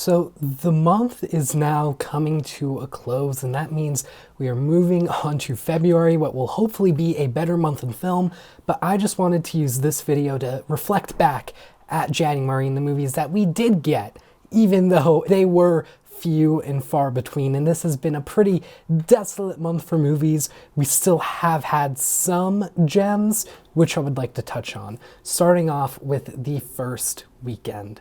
So the month is now coming to a close, and that means we are moving on to February, what will hopefully be a better month in film. But I just wanted to use this video to reflect back at January and the movies that we did get, even though they were few and far between. And this has been a pretty desolate month for movies. We still have had some gems, which I would like to touch on, starting off with the first weekend.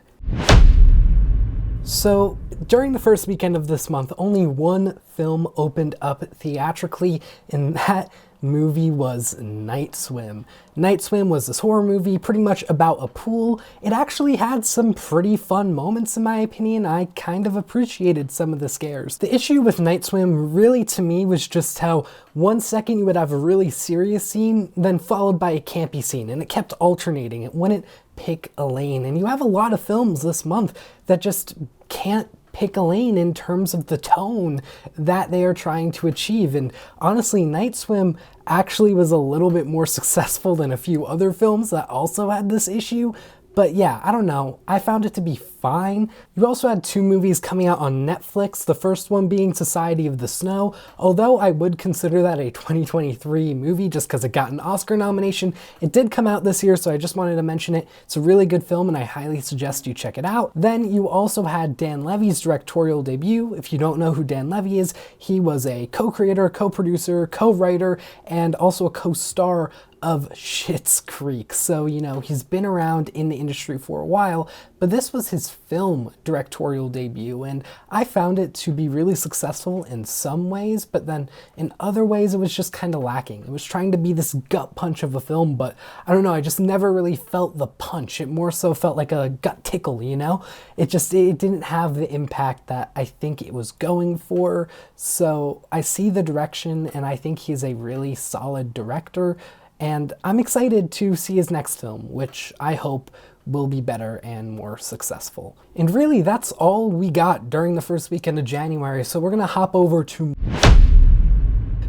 So during the first weekend of this month, only one film opened up theatrically, and that movie was Night Swim. Night Swim was this horror movie pretty much about a pool. It actually had some pretty fun moments in my opinion. I kind of appreciated some of the scares. The issue with Night Swim really to me was just how 1 second you would have a really serious scene, then followed by a campy scene, and it kept alternating. It wouldn't pick a lane, and you have a lot of films this month that just can't pick a lane in terms of the tone that they are trying to achieve. And honestly, Night Swim actually was a little bit more successful than a few other films that also had this issue. But yeah, I don't know. I found it to be fine. You also had two movies coming out on Netflix, the first one being Society of the Snow, although I would consider that a 2023 movie just because it got an Oscar nomination. It did come out this year, so I just wanted to mention it. It's a really good film and I highly suggest you check it out. Then you also had Dan Levy's directorial debut. If you don't know who Dan Levy is, he was a co-creator, co-producer, co-writer, and also a co-star of Schitt's Creek. So, you know, he's been around in the industry for a while, but this was his film directorial debut, and I found it to be really successful in some ways, but then in other ways it was just kind of lacking. It was trying to be this gut punch of a film, but I don't know, I just never really felt the punch. It more so felt like a gut tickle, you know? It didn't have the impact that I think it was going for. So I see the direction, and I think he's a really solid director, and I'm excited to see his next film, which I hope will be better and more successful. And really, that's all we got during the first weekend of January, so we're gonna hop over to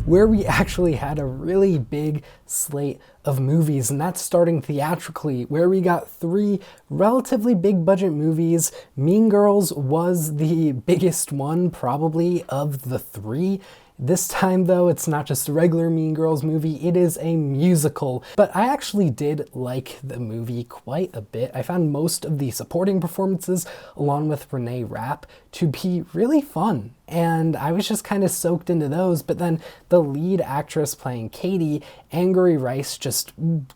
where we actually had a really big slate of movies, and that's starting theatrically, where we got three relatively big budget movies. Mean Girls was the biggest one, probably, of the three. This time though, it's not just a regular Mean Girls movie, it is a musical. But I actually did like the movie quite a bit. I found most of the supporting performances, along with Renee Rapp, to be really fun. And I was just kind of soaked into those, but then the lead actress playing Katie, Angourie Rice, just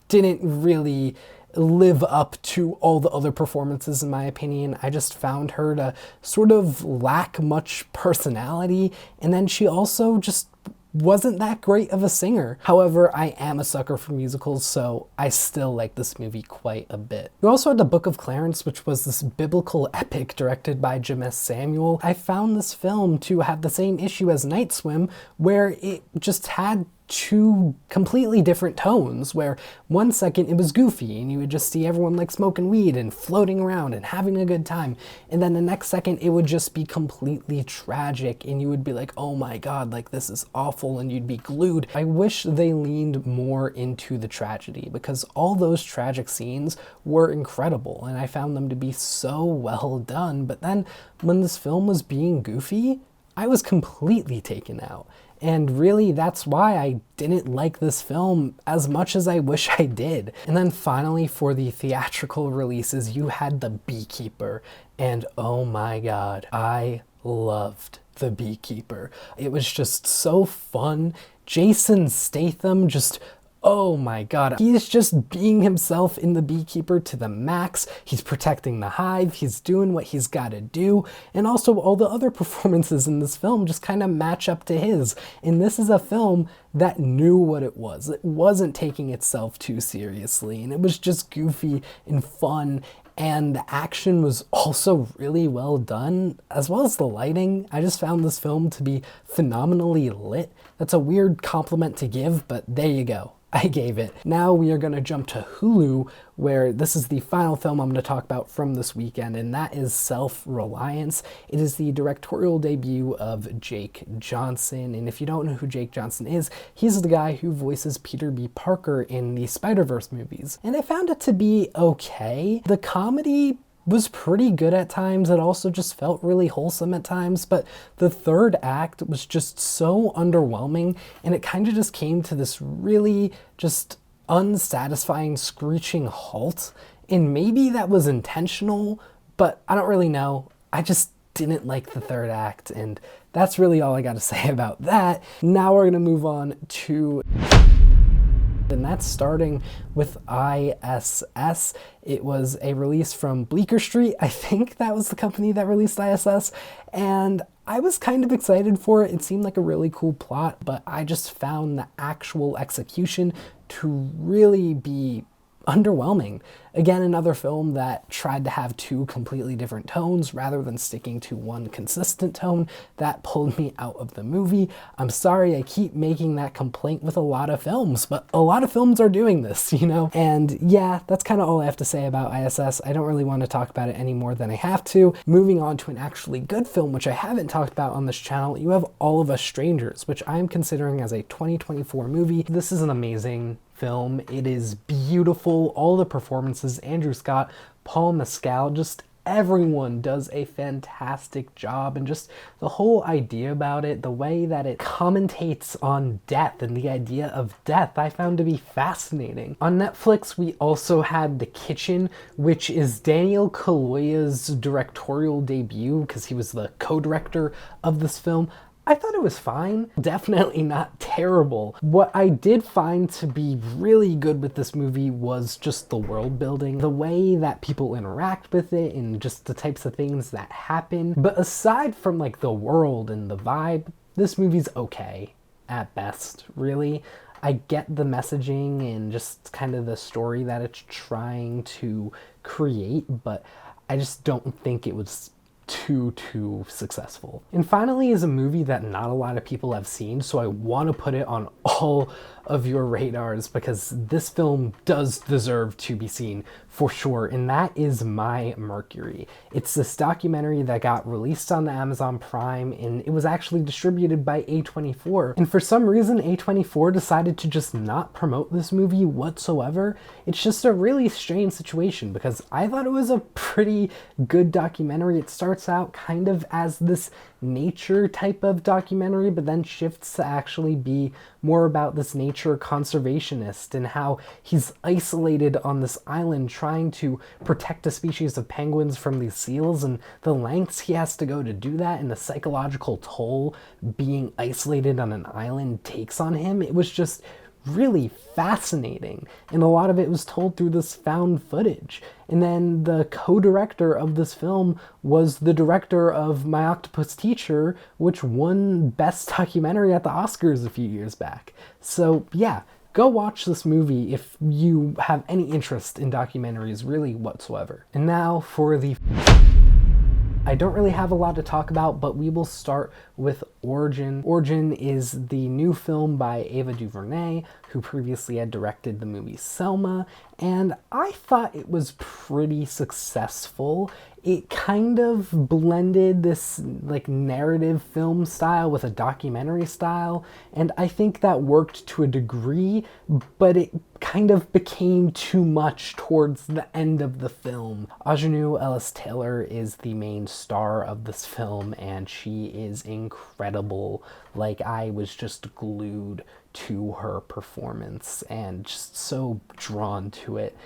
didn't really live up to all the other performances in my opinion. I just found her to sort of lack much personality, and then she also just wasn't that great of a singer. However, I am a sucker for musicals, so I still like this movie quite a bit. We also had The Book of Clarence, which was this biblical epic directed by Jim S. Samuel. I found this film to have the same issue as Night Swim, where it just had two completely different tones, where 1 second it was goofy and you would just see everyone like smoking weed and floating around and having a good time, and then the next second it would just be completely tragic and you would be like, oh my god, like this is awful, and you'd be glued. I wish they leaned more into the tragedy, because all those tragic scenes were incredible and I found them to be so well done, but then when this film was being goofy, I was completely taken out. And really, that's why I didn't like this film as much as I wish I did. And then finally, for the theatrical releases, you had The Beekeeper. And oh my god, I loved The Beekeeper. It was just so fun. Jason Statham just... oh my god, he is just being himself in The Beekeeper to the max. He's protecting the hive, he's doing what he's gotta do, and also all the other performances in this film just kind of match up to his. And this is a film that knew what it was. It wasn't taking itself too seriously, and it was just goofy and fun, and the action was also really well done, as well as the lighting. I just found this film to be phenomenally lit. That's a weird compliment to give, but there you go. I gave it. Now we are going to jump to Hulu, where this is the final film I'm going to talk about from this weekend, and that is Self-Reliance. It is the directorial debut of Jake Johnson, and if you don't know who Jake Johnson is, he's the guy who voices Peter B. Parker in the Spider-Verse movies. And I found it to be okay. The comedy was pretty good at times. It also just felt really wholesome at times, but the third act was just so underwhelming, and it kind of just came to this really just unsatisfying screeching halt. And maybe that was intentional, but I don't really know. I just didn't like the third act, and that's really all I got to say about that. Now we're going to move on to, and that's starting with I.S.S. It was a release from Bleecker Street. I think that was the company that released I.S.S. And I was kind of excited for it. It seemed like a really cool plot, but I just found the actual execution to really be underwhelming. Again, another film that tried to have two completely different tones rather than sticking to one consistent tone. That pulled me out of the movie. I'm sorry I keep making that complaint with a lot of films, but a lot of films are doing this, you know? And yeah, that's kind of all I have to say about I.S.S. I don't really want to talk about it any more than I have to. Moving on to an actually good film, which I haven't talked about on this channel, you have All of Us Strangers, which I'm considering as a 2024 movie. This is an amazing film. It is beautiful. All the performances, Andrew Scott, Paul Mescal, just everyone does a fantastic job, and just the whole idea about it, the way that it commentates on death and the idea of death, I found to be fascinating. On Netflix, we also had The Kitchen, which is Daniel Kaluuya's directorial debut because he was the co-director of this film. I thought it was fine. Definitely not terrible. What I did find to be really good with this movie was just the world building, the way that people interact with it, and just the types of things that happen. But aside from like the world and the vibe, this movie's okay at best, really. I get the messaging and just kind of the story that it's trying to create, but I just don't think it was too successful. And finally is a movie that not a lot of people have seen, so I want to put it on all of your radars because this film does deserve to be seen for sure, and that is My Mercury. It's this documentary that got released on the Amazon Prime, and it was actually distributed by A24, and for some reason A24 decided to just not promote this movie whatsoever. It's just a really strange situation because I thought it was a pretty good documentary. It starts out kind of as this nature type of documentary, but then shifts to actually be more about this nature conservationist and how he's isolated on this island trying to protect a species of penguins from these seals, and the lengths he has to go to do that, and the psychological toll being isolated on an island takes on him. It was just really fascinating, and a lot of it was told through this found footage. And then the co-director of this film was the director of My Octopus Teacher, which won Best Documentary at the Oscars a few years back. So yeah, go watch this movie if you have any interest in documentaries really whatsoever. And now for the... I don't really have a lot to talk about, but we will start with Origin. Origin is the new film by Ava DuVernay, who previously had directed the movie Selma, and I thought it was pretty successful. It kind of blended this like narrative film style with a documentary style, and I think that worked to a degree, but it kind of became too much towards the end of the film. Aunjanue Ellis-Taylor is the main star of this film, and she is incredible. Like, I was just glued to her performance and just so drawn to it.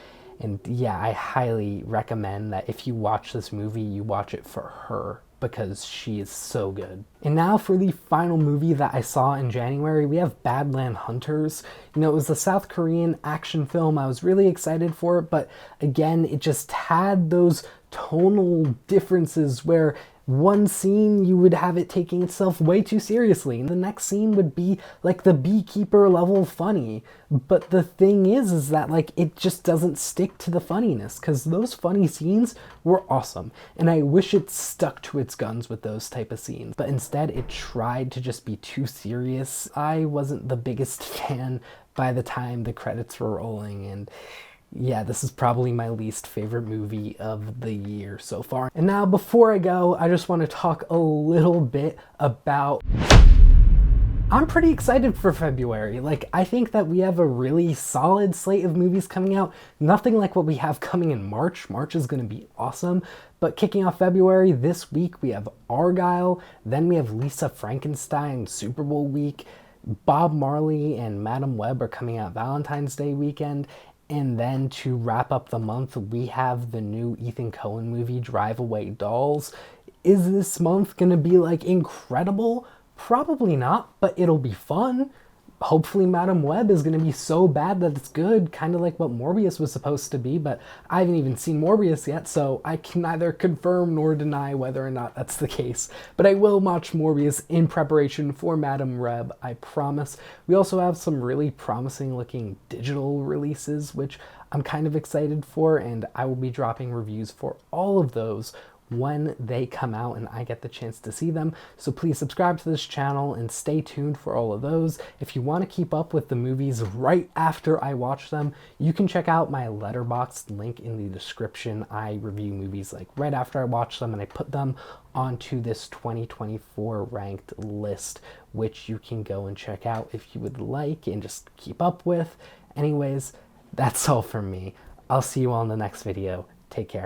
And yeah, I highly recommend that if you watch this movie, you watch it for her, because she is so good. And now for the final movie that I saw in January, we have Badland Hunters. You know, it was a South Korean action film. I was really excited for it, but again, it just had those tonal differences where one scene you would have it taking itself way too seriously, and the next scene would be like the Beekeeper level funny. But the thing is that like it just doesn't stick to the funniness, because those funny scenes were awesome, and I wish it stuck to its guns with those type of scenes, but instead it tried to just be too serious. I wasn't the biggest fan by the time the credits were rolling, and yeah, this is probably my least favorite movie of the year so far. And now, before I go, I just want to talk a little bit about I'm pretty excited for February. Like, I think that we have a really solid slate of movies coming out. Nothing like what we have coming in March. March is going to be awesome. But kicking off February, this week we have Argyle, then we have Lisa Frankenstein Super Bowl week. Bob Marley and Madam Web are coming out Valentine's Day weekend. And then to wrap up the month, we have the new Ethan Coen movie, Drive Away Dolls. Is this month gonna be like incredible? Probably not, but it'll be fun. Hopefully Madam Web is gonna be so bad that it's good, kind of like what Morbius was supposed to be, but I haven't even seen Morbius yet, so I can neither confirm nor deny whether or not that's the case. But I will watch Morbius in preparation for Madam Web, I promise. We also have some really promising looking digital releases, which I'm kind of excited for, and I will be dropping reviews for all of those when they come out and I get the chance to see them. So please subscribe to this channel and stay tuned for all of those. If you want to keep up with the movies right after I watch them, you can check out my Letterboxd link in the description. I review movies like right after I watch them and I put them onto this 2024 ranked list, which you can go and check out if you would like and just keep up with. Anyways, that's all from me. I'll see you all in the next video. Take care.